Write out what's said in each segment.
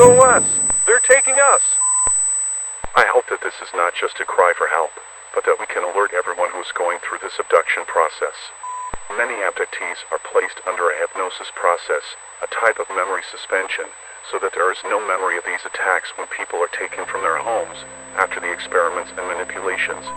SOS! They're taking us! I hope that this is not just a cry for help, but that we can alert everyone who's going through this abduction process. Many abductees are placed under a hypnosis process, a type of memory suspension, so that there is no memory of these attacks when people are taken from their homes after the experiments and manipulations.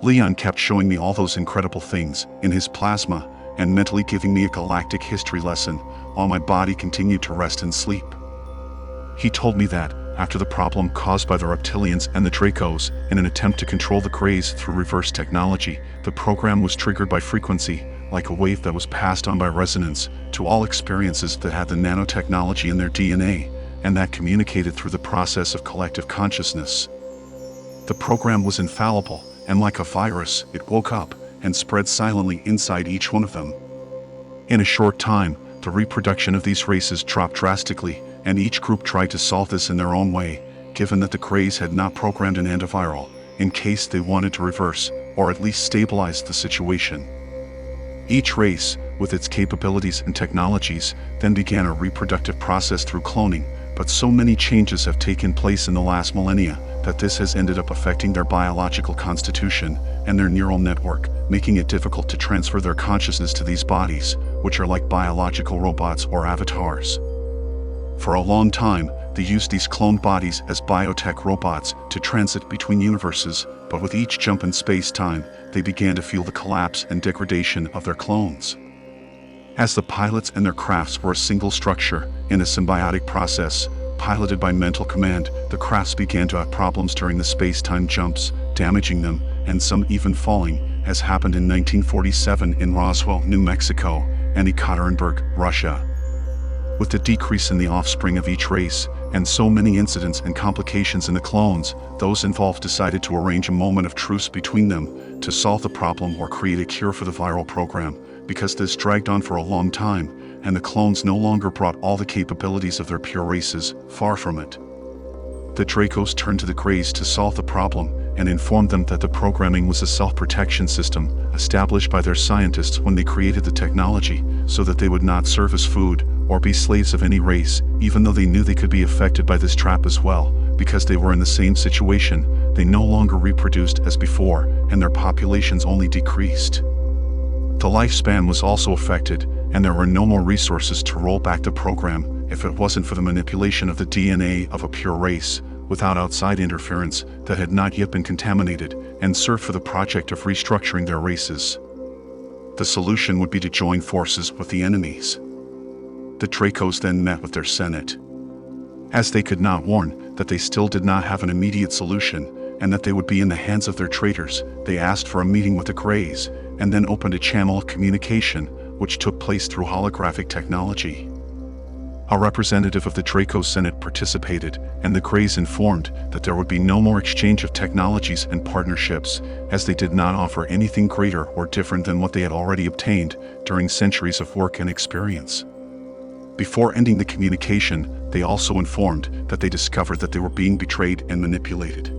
Leon kept showing me all those incredible things in his plasma and mentally giving me a galactic history lesson while my body continued to rest and sleep. He told me that, after the problem caused by the reptilians and the Dracos in an attempt to control the Greys through reverse technology, the program was triggered by frequency, like a wave that was passed on by resonance, to all experiences that had the nanotechnology in their DNA, and that communicated through the process of collective consciousness. The program was infallible, and like a virus, it woke up and spread silently inside each one of them. In a short time, the reproduction of these races dropped drastically, and each group tried to solve this in their own way, given that the Greys had not programmed an antiviral, in case they wanted to reverse, or at least stabilize the situation. Each race, with its capabilities and technologies, then began a reproductive process through cloning, but so many changes have taken place in the last millennia that this has ended up affecting their biological constitution and their neural network, making it difficult to transfer their consciousness to these bodies, which are like biological robots or avatars. For a long time, they used these cloned bodies as biotech robots to transit between universes, but with each jump in space-time, they began to feel the collapse and degradation of their clones. As the pilots and their crafts were a single structure, in a symbiotic process, piloted by mental command, the crafts began to have problems during the space-time jumps, damaging them, and some even falling, as happened in 1947 in Roswell, New Mexico, and Ekaterinburg, Russia. With the decrease in the offspring of each race, and so many incidents and complications in the clones, those involved decided to arrange a moment of truce between them to solve the problem or create a cure for the viral program, because this dragged on for a long time, and the clones no longer brought all the capabilities of their pure races, far from it. The Dracos turned to the Greys to solve the problem, and informed them that the programming was a self-protection system established by their scientists when they created the technology, so that they would not serve as food or be slaves of any race, even though they knew they could be affected by this trap as well, because they were in the same situation. They no longer reproduced as before, and their populations only decreased. The lifespan was also affected, and there were no more resources to roll back the program if it wasn't for the manipulation of the DNA of a pure race, without outside interference that had not yet been contaminated, and served for the project of restructuring their races. The solution would be to join forces with the enemies. The Dracos then met with their Senate. As they could not warn that they still did not have an immediate solution, and that they would be in the hands of their traitors, they asked for a meeting with the Greys, and then opened a channel of communication, which took place through holographic technology. A representative of the Draco Senate participated, and the Greys informed that there would be no more exchange of technologies and partnerships, as they did not offer anything greater or different than what they had already obtained during centuries of work and experience. Before ending the communication, they also informed that they discovered that they were being betrayed and manipulated.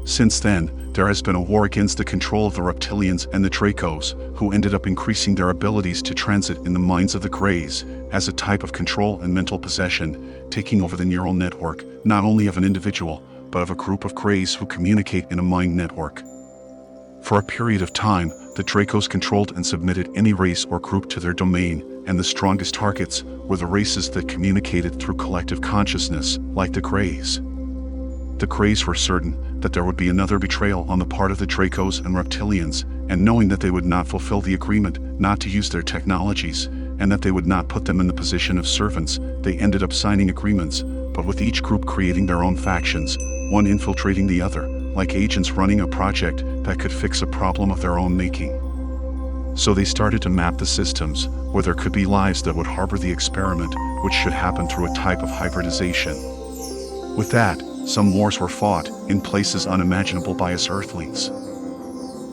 Since then, there has been a war against the control of the reptilians and the Dracos, who ended up increasing their abilities to transit in the minds of the Greys as a type of control and mental possession, taking over the neural network, not only of an individual, but of a group of Greys who communicate in a mind network. For a period of time, the Dracos controlled and submitted any race or group to their domain, and the strongest targets were the races that communicated through collective consciousness, like the Greys. The Greys were certain that there would be another betrayal on the part of the Dracos and reptilians, and knowing that they would not fulfill the agreement not to use their technologies, and that they would not put them in the position of servants, they ended up signing agreements, but with each group creating their own factions, one infiltrating the other, like agents running a project that could fix a problem of their own making. So they started to map the systems where there could be lives that would harbor the experiment, which should happen through a type of hybridization. With that, some wars were fought in places unimaginable by us Earthlings.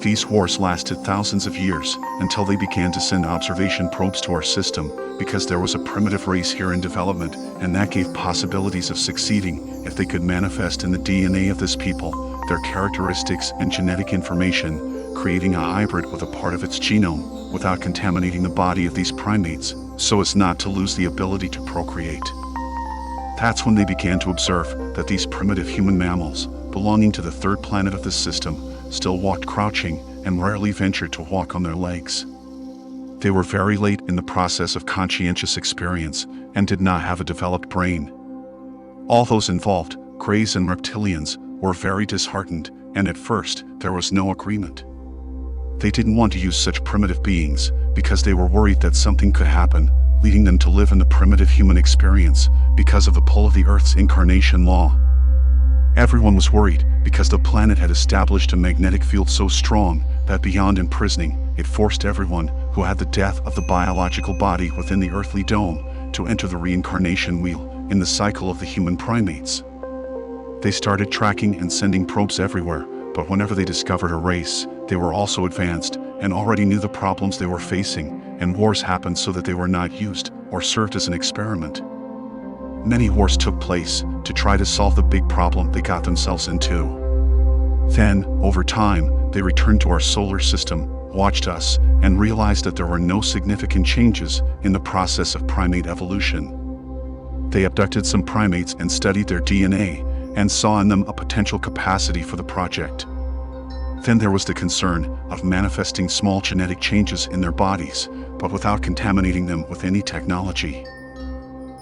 These wars lasted thousands of years until they began to send observation probes to our system, because there was a primitive race here in development, and that gave possibilities of succeeding if they could manifest in the DNA of this people their characteristics and genetic information, creating a hybrid with a part of its genome without contaminating the body of these primates, so as not to lose the ability to procreate. That's when they began to observe that these primitive human mammals, belonging to the third planet of this system, still walked crouching and rarely ventured to walk on their legs. They were very late in the process of conscientious experience and did not have a developed brain. All those involved, greys and reptilians, were very disheartened, and at first there was no agreement. They didn't want to use such primitive beings because they were worried that something could happen, leading them to live in the primitive human experience because of the pull of the Earth's incarnation law. Everyone was worried because the planet had established a magnetic field so strong that beyond imprisoning, it forced everyone who had the death of the biological body within the earthly dome to enter the reincarnation wheel in the cycle of the human primates. They started tracking and sending probes everywhere, but whenever they discovered a race, they were also advanced and already knew the problems they were facing, and wars happened so that they were not used or served as an experiment. Many wars took place to try to solve the big problem they got themselves into. Then, over time, they returned to our solar system, watched us, and realized that there were no significant changes in the process of primate evolution. They abducted some primates and studied their DNA, and saw in them a potential capacity for the project. Then there was the concern of manifesting small genetic changes in their bodies, but without contaminating them with any technology.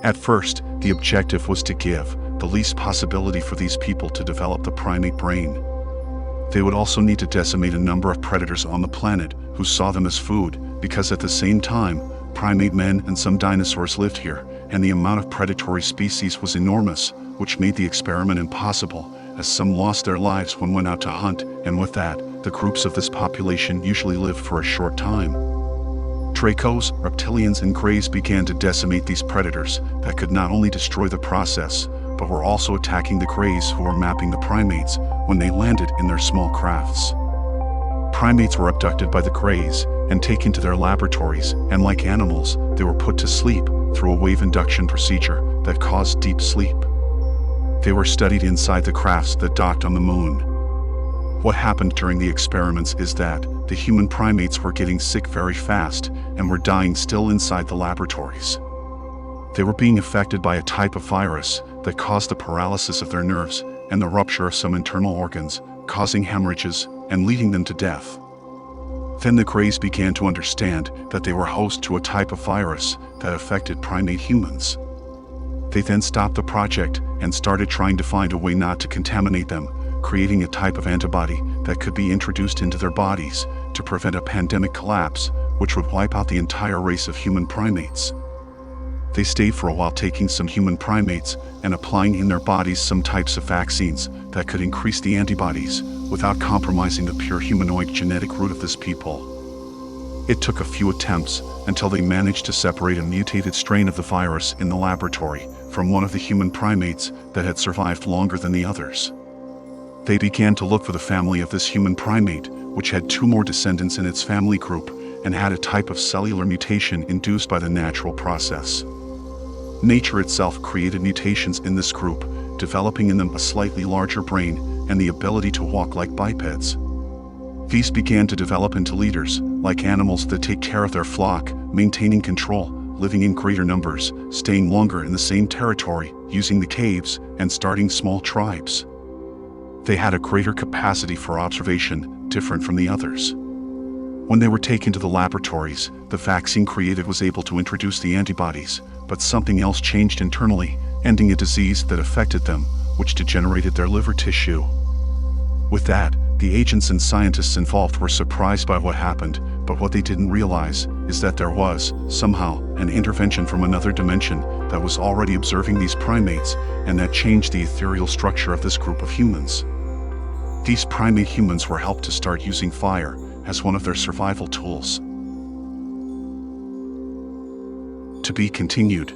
At first, the objective was to give the least possibility for these people to develop the primate brain. They would also need to decimate a number of predators on the planet who saw them as food, because at the same time, primate men and some dinosaurs lived here, and the amount of predatory species was enormous, which made the experiment impossible, as some lost their lives when went out to hunt, and with that, the groups of this population usually lived for a short time. Dracos, reptilians, and greys began to decimate these predators that could not only destroy the process, but were also attacking the greys who were mapping the primates when they landed in their small crafts. Primates were abducted by the greys and taken to their laboratories, and like animals, they were put to sleep through a wave induction procedure that caused deep sleep. They were studied inside the crafts that docked on the moon. What happened during the experiments is that the human primates were getting sick very fast and were dying still inside the laboratories. They were being affected by a type of virus that caused the paralysis of their nerves and the rupture of some internal organs, causing hemorrhages and leading them to death. Then the greys began to understand that they were host to a type of virus that affected primate humans. They then stopped the project and started trying to find a way not to contaminate them, creating a type of antibody that could be introduced into their bodies to prevent a pandemic collapse, which would wipe out the entire race of human primates. They stayed for a while taking some human primates and applying in their bodies some types of vaccines that could increase the antibodies without compromising the pure humanoid genetic root of this people. It took a few attempts until they managed to separate a mutated strain of the virus in the laboratory from one of the human primates that had survived longer than the others. They began to look for the family of this human primate, which had 2 more descendants in its family group and had a type of cellular mutation induced by the natural process. Nature itself created mutations in this group, developing in them a slightly larger brain and the ability to walk like bipeds. These began to develop into leaders, like animals that take care of their flock, maintaining control, living in greater numbers, staying longer in the same territory, using the caves, and starting small tribes. They had a greater capacity for observation, different from the others. When they were taken to the laboratories, the vaccine created was able to introduce the antibodies, but something else changed internally, ending a disease that affected them, which degenerated their liver tissue. With that, the agents and scientists involved were surprised by what happened, but what they didn't realize is that there was, somehow, an intervention from another dimension that was already observing these primates, and that changed the ethereal structure of this group of humans. These primate humans were helped to start using fire as one of their survival tools. To be continued.